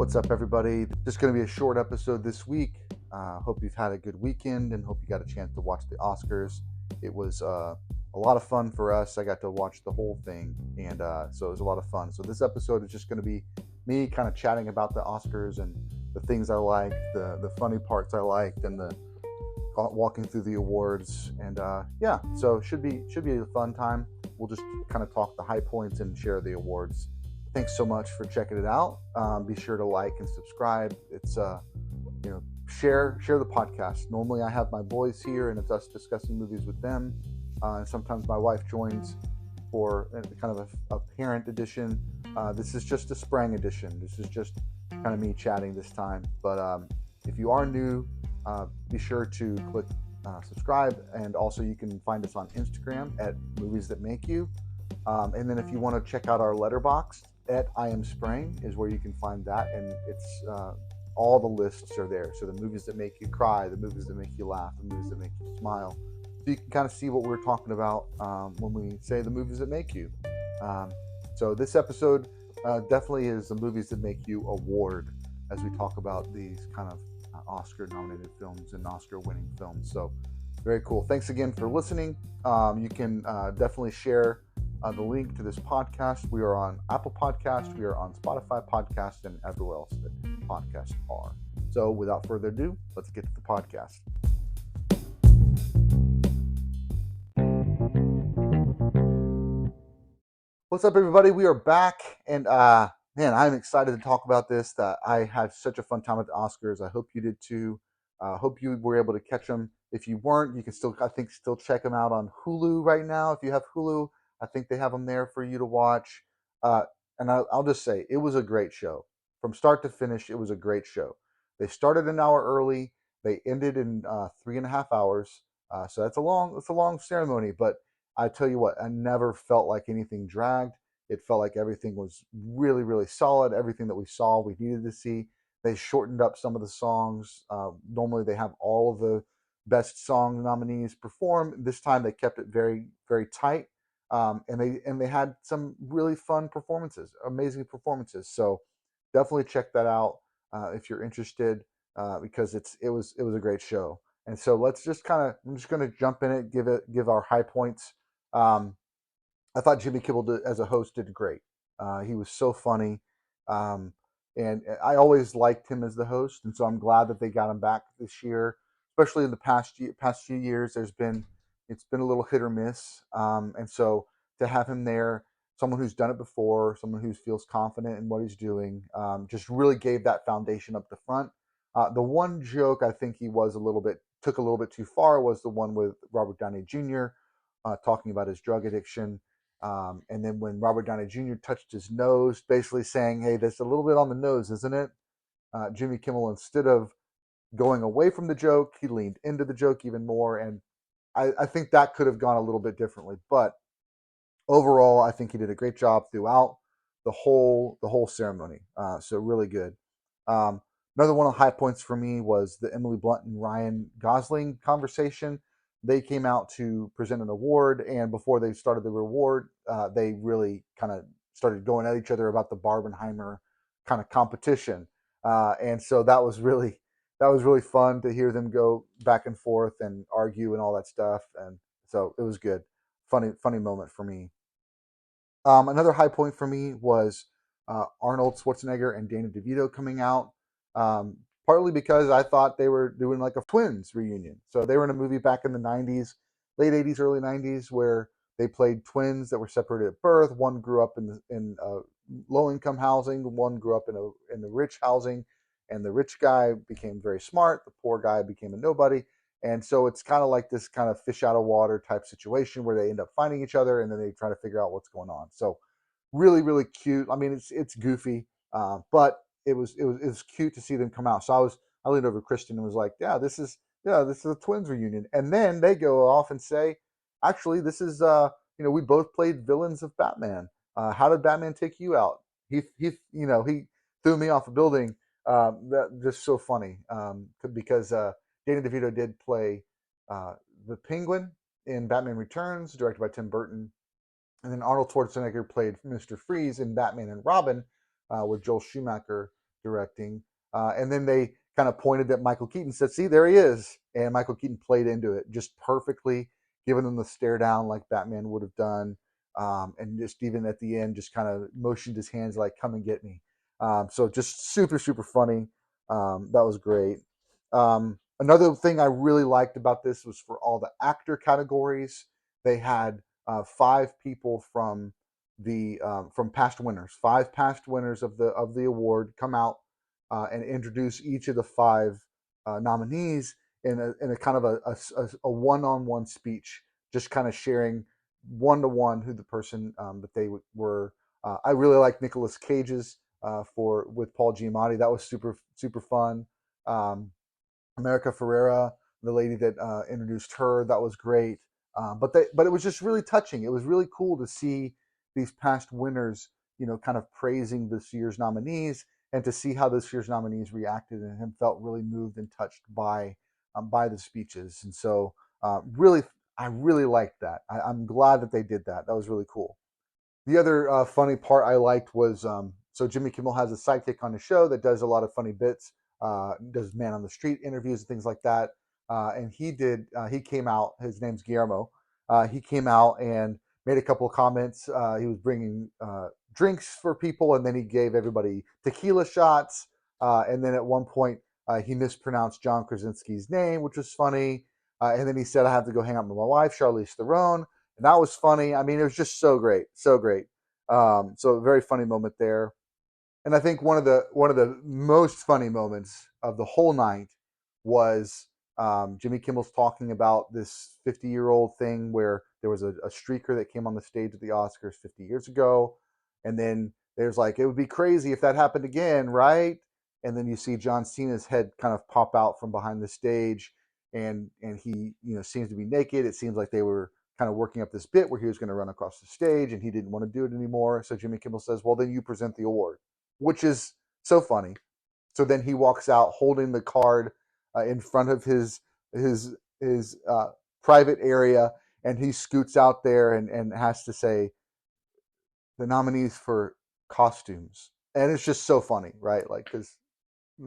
What's up, everybody? Just going to be a short episode this week. Hope you've had a good weekend and hope you got a chance to watch the Oscars. It was a lot of fun for us. I got to watch the whole thing, and so it was a lot of fun. So this episode is just going to be me kind of chatting about the Oscars and the things I liked, the funny parts I liked, and the walking through the awards. And yeah, so should be a fun time. We'll just kind of talk the high points and share the awards. Thanks so much for checking it out. Be sure to like and subscribe. It's share the podcast. Normally I have my boys here and it's us discussing movies with them. And sometimes my wife joins for kind of a parent edition. This is just a Sprang edition. This is just kind of me chatting this time. But if you are new, be sure to click subscribe, and also you can find us on Instagram at Movies That Make You. And then if you want to check out our Letterboxd at I Am Sprang is where you can find that, and it's all the lists are there. So the movies that make you cry, the movies that make you laugh, the movies that make you smile. So you can kind of see what we're talking about when we say the movies that make you. So this episode definitely is the Movies That Make You award, as we talk about these kind of Oscar-nominated films and Oscar-winning films. So very cool. Thanks again for listening. You can definitely share the link to this podcast. We are on Apple Podcast, we are on Spotify Podcast, and everywhere else that podcasts are. So without further ado, let's get to the podcast. What's up, everybody? We are back, and man, I'm excited to talk about this. I had such a fun time at the Oscars. I hope you did too. Hope you were able to catch them. If you weren't, you can still check them out on Hulu right now. If you have Hulu, I think they have them there for you to watch. And I'll just say, it was a great show. From start to finish, it was a great show. They started an hour early. They ended in 3.5 hours. So it's a long ceremony. But I tell you what, I never felt like anything dragged. It felt like everything was really, really solid. Everything that we saw, we needed to see. They shortened up some of the songs. Normally, they have all of the best song nominees perform. This time, they kept it very, very tight. And they had some really fun performances, amazing performances. So definitely check that out if you're interested, because it was a great show. And so let's just I'm just going to jump in it, give our high points. I thought Jimmy Kimmel as a host did great. He was so funny, and I always liked him as the host, and so I'm glad that they got him back this year. Especially in the past few years, it's been a little hit or miss, and so to have him there, someone who's done it before, someone who feels confident in what he's doing, just really gave that foundation up the front. The one joke I think he took a little bit too far was the one with Robert Downey Jr. Talking about his drug addiction. And then when Robert Downey Jr. touched his nose, basically saying, "Hey, that's a little bit on the nose, isn't it?" Jimmy Kimmel, instead of going away from the joke, he leaned into the joke even more. And I think that could have gone a little bit differently. But overall, I think he did a great job throughout the whole ceremony. So really good. Another one of the high points for me was the Emily Blunt and Ryan Gosling conversation. They came out to present an award, and before they started the reward, they really kind of started going at each other about the Barbenheimer kind of competition. And so that was really fun to hear them go back and forth and argue and all that stuff. And so it was good. Funny moment for me. Another high point for me was Arnold Schwarzenegger and Danny DeVito coming out. Partly because I thought they were doing like a twins reunion. So they were in a movie back in the 90s, late 80s, early 90s, where they played twins that were separated at birth. One grew up in low-income housing, one grew up in the rich housing, and the rich guy became very smart, the poor guy became a nobody. And so it's kind of like this kind of fish out of water type situation where they end up finding each other and then they try to figure out what's going on. So really, really cute. I mean, it's goofy, but it was cute to see them come out. So I leaned over to Kristen and was like, this is a twins reunion. And then they go off and say, actually, this is we both played villains of Batman. How did Batman take you out? He threw me off a building. That just so funny, because Danny DeVito did play the Penguin in Batman Returns, directed by Tim Burton. And then Arnold Schwarzenegger played Mr. Freeze in Batman and Robin with Joel Schumacher directing. And then they kind of pointed at Michael Keaton, said, "See, there he is," and Michael Keaton played into it just perfectly, giving them the stare down like Batman would have done, and just even at the end, just kind of motioned his hands like, "Come and get me." So just super super funny. That was great. Another thing I really liked about this was for all the actor categories, they had five people from past winners, five past winners of the award come out and introduce each of the five nominees in a kind of a one-on-one speech, just kind of sharing one-to-one who the person that they were. I really like Nicolas Cage's for with Paul Giamatti. That was super super fun. Um, America Ferrera, the lady that introduced her, that was great. But it was just really touching. It was really cool to see these past winners, kind of praising this year's nominees, and to see how this year's nominees reacted and him felt really moved and touched by the speeches. And so, really, I really liked that. I'm glad that they did that. That was really cool. The other funny part I liked was so Jimmy Kimmel has a sidekick on the show that does a lot of funny bits, does man on the street interviews and things like that. And he came out. His name's Guillermo. He came out and made a couple of comments. He was bringing drinks for people, and then he gave everybody tequila shots. And then at one point, he mispronounced John Krasinski's name, which was funny. And then he said, "I have to go hang out with my wife, Charlize Theron." And that was funny. I mean, it was just so great, so great. So a very funny moment there. And I think one of the most funny moments of the whole night was Jimmy Kimmel's talking about this 50-year-old thing where there was a streaker that came on the stage at the Oscars 50 years ago, and then there's like, it would be crazy if that happened again, right? And then you see John Cena's head kind of pop out from behind the stage, and he seems to be naked. It seems like they were kind of working up this bit where he was going to run across the stage, and he didn't want to do it anymore. So Jimmy Kimmel says, "Well, then you present the award," which is so funny. So then he walks out holding the card in front of his private area, and he scoots out there and has to say the nominees for costumes, and it's just so funny, right? Like, because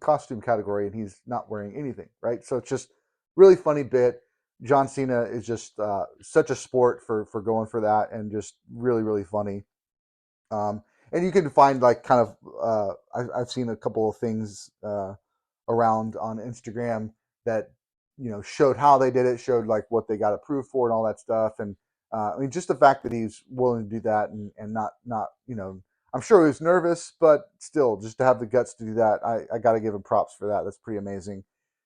costume category, and he's not wearing anything, right? So it's just really funny bit. John Cena is just such a sport for going for that, and just really really funny. And you can find like kind of I've seen a couple of things around on Instagram that showed how they did it, showed like what they got approved for and all that stuff. And I mean, just the fact that he's willing to do that and not I'm sure he was nervous, but still, just to have the guts to do that, I got to give him props for that. That's pretty amazing.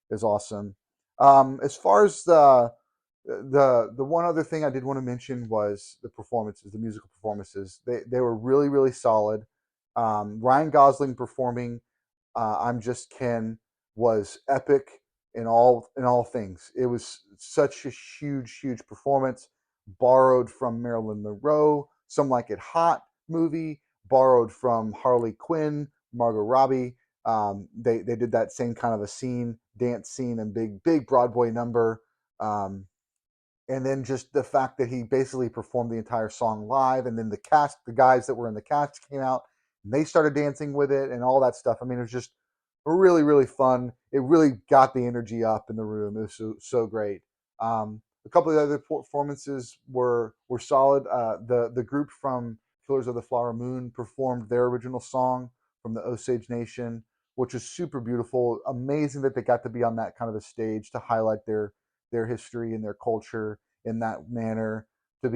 It's awesome. As far as the one other thing I did want to mention was the performances, the musical performances. They were really really solid. Ryan Gosling performing "I'm Just Ken" was epic in all things. It was such a huge performance, borrowed from Marilyn Monroe, Some Like It Hot movie, borrowed from Harley Quinn, Margot Robbie. They did that same kind of a scene, dance scene, and big Broadway number. And then just the fact that he basically performed the entire song live, and then the guys that were in the cast came out and they started dancing with it and all that stuff. I mean, it was just really really fun. It really got the energy up in the room. It was so great. A couple of the other performances were solid. The group from Killers of the Flower Moon performed their original song from the Osage Nation, which is super beautiful. Amazing that they got to be on that kind of a stage to highlight their history and their culture in that manner, to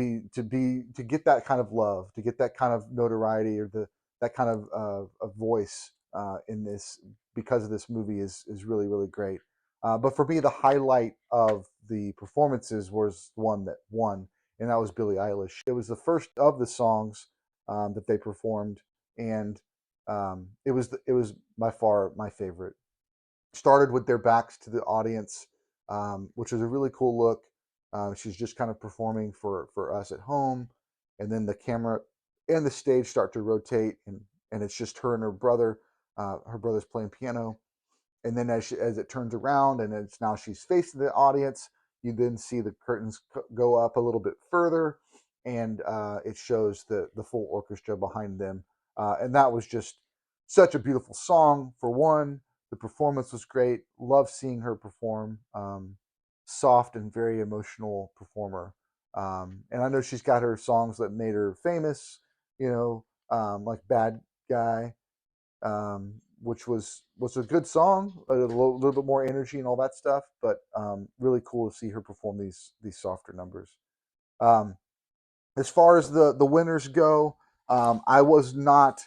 get that kind of love, to get that kind of notoriety, or that kind of voice in this, because of this movie, is really really great. But for me, the highlight of the performances was the one that won, and that was Billie Eilish. It was the first of the songs that they performed, and it was by far my favorite. Started with their backs to the audience, which was a really cool look. She's just kind of performing for us at home, and then the camera and the stage start to rotate, and it's just her and her brother. Her brother's playing piano, and then as it turns around and it's now she's facing the audience, you then see the curtains go up a little bit further, and it shows the full orchestra behind them, and that was just such a beautiful song for one. The performance was great. Love seeing her perform. Soft and very emotional performer. And I know she's got her songs that made her famous. Like "Bad Guy," which was a good song, a little bit more energy and all that stuff. But really cool to see her perform these softer numbers. Um, as far as the winners go, I was not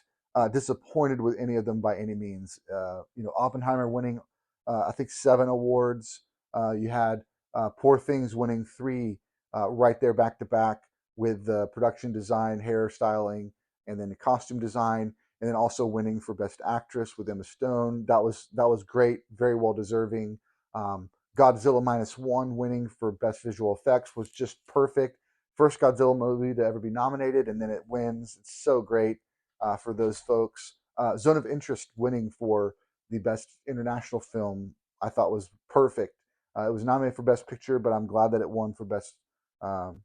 disappointed with any of them by any means. Oppenheimer winning, I think, 7 awards. You had Poor Things winning 3 right there back to back with production design, hairstyling, and then the costume design, and then also winning for Best Actress with Emma Stone. That was great, very well deserving. Godzilla -1 winning for Best Visual Effects was just perfect. First Godzilla movie to ever be nominated, and then it wins. It's so great for those folks. Zone of Interest winning for the Best International Film, I thought was perfect. It was nominated for Best Picture, but I'm glad that it won for um,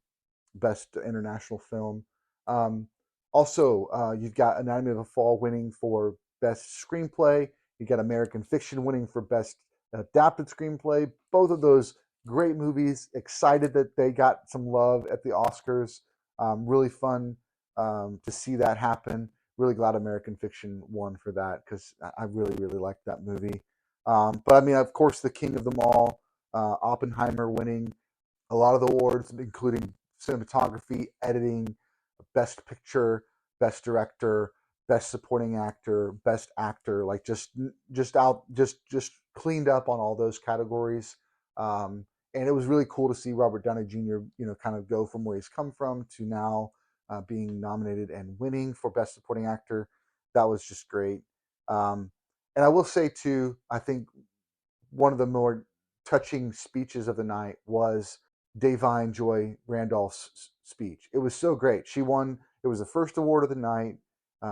Best International Film. Um, Also, you've got Anatomy of a Fall winning for Best Screenplay. You got American Fiction winning for Best Adapted Screenplay. Both of those great movies. Excited that they got some love at the Oscars. Really fun to see that happen. Really glad American Fiction won for that because I really, really liked that movie. But I mean, of course, the king of them all, Oppenheimer winning a lot of the awards, including cinematography, editing, best picture, best director, best supporting actor, best actor, like just cleaned up on all those categories. And it was really cool to see Robert Downey Jr. Kind of go from where he's come from to now being nominated and winning for best supporting actor. That was just great. Um, and I will say too, I think one of the more touching speeches of the night was Davine Joy Randolph's speech. It was so great. She won. It was the first award of the night.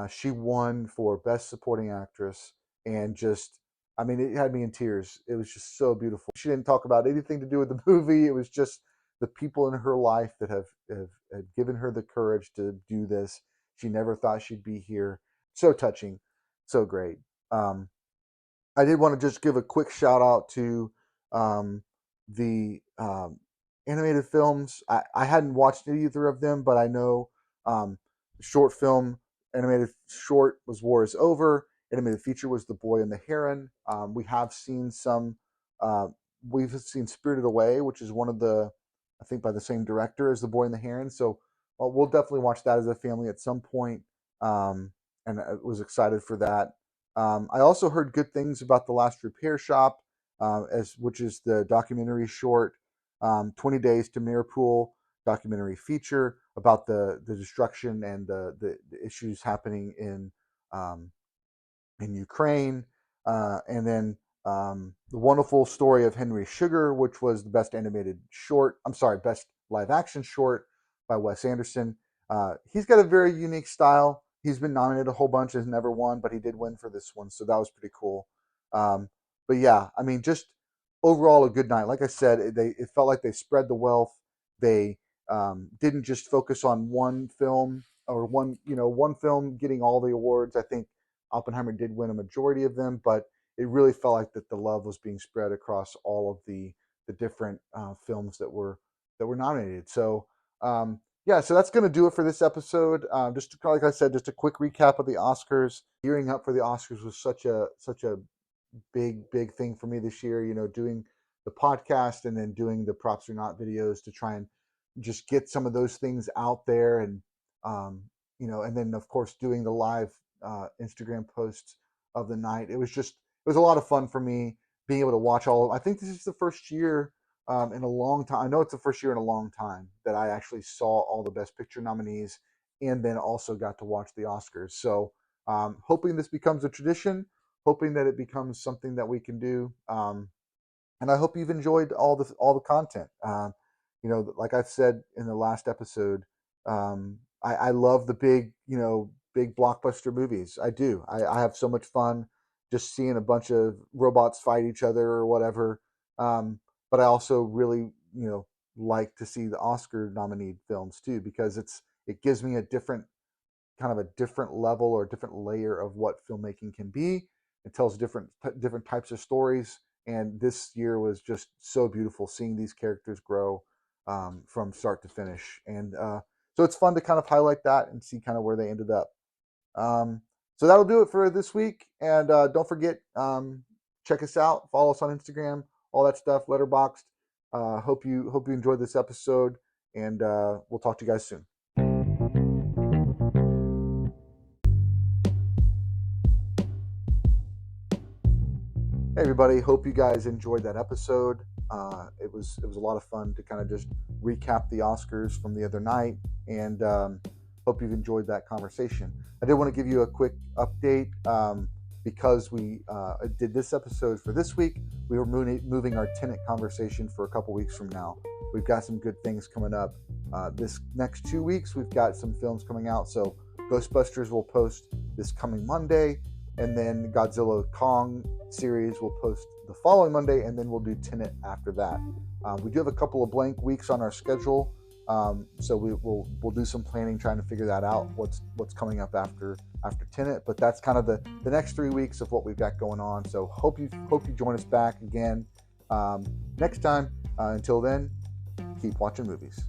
She won for Best Supporting Actress, and just, I mean, it had me in tears. It was just so beautiful. She didn't talk about anything to do with the movie. It was just the people in her life that have given her the courage to do this. She never thought she'd be here. So touching, so great. Um, I did want to just give a quick shout out to the animated films. I hadn't watched either of them, but I know um, short film animated short was War is Over. Animated feature was The Boy and the Heron. We have seen some. Uh, we've seen Spirited Away, which is one of the, I think, by the same director as The Boy and the Heron. So we'll definitely watch that as a family at some point. And I was excited for that. I also heard good things about The Last Repair Shop, which is the documentary short, 20 Days to Mirapol documentary feature about the destruction and the issues happening um, in Ukraine. And then The Wonderful Story of Henry Sugar, which was the best animated short. I'm sorry, best live action short by Wes Anderson. He's got a very unique style. He's been nominated a whole bunch, has never won, but he did win for this one, so that was pretty cool. Um, but yeah, I mean, just overall a good night. Like I said, it felt like they spread the wealth. They didn't just focus on one film or one film getting all the awards. I think Oppenheimer did win a majority of them, but it really felt like that the love was being spread across all of the different films that were nominated. So yeah, so that's going to do it for this episode. Just like I said, just a quick recap of the Oscars. Gearing up for the Oscars was such a big thing for me this year. Doing the podcast and then doing the props or not videos to try and just get some of those things out there, um, and then of course doing the live Instagram posts of the night. It was a lot of fun for me being able to watch all of. I think this is the first year in a long time. I know it's the first year in a long time that I actually saw all the Best Picture nominees, and then also got to watch the Oscars. So hoping this becomes a tradition, hoping that it becomes something that we can do. And I hope you've enjoyed all the content. Like I've said in the last episode, I love the big blockbuster movies. I do. I have so much fun just seeing a bunch of robots fight each other or whatever. But I also really like to see the Oscar nominated films too, because it gives me a different kind of a different level or a different layer of what filmmaking can be. It tells different types of stories, and this year was just so beautiful seeing these characters grow from start to finish. And so it's fun to kind of highlight that and see kind of where they ended up. Um, so that'll do it for this week. And don't forget, check us out, follow us on Instagram, all that stuff, Letterboxd. Hope you enjoyed this episode, and we'll talk to you guys soon. Hey everybody, hope you guys enjoyed that episode. It was a lot of fun to kind of just recap the Oscars from the other night, and hope you've enjoyed that conversation. I did want to give you a quick update because we did this episode for this week. We were moving our Tenet conversation for a couple weeks from now. We've got some good things coming up. This next 2 weeks, we've got some films coming out. So Ghostbusters will post this coming Monday, and then Godzilla Kong series will post the following Monday, and then we'll do Tenet after that. We do have a couple of blank weeks on our schedule, so we'll do some planning trying to figure that out, what's coming up after Tenet. But that's kind of the next 3 weeks of what we've got going on. So hope you join us back again next time. Until then, keep watching movies.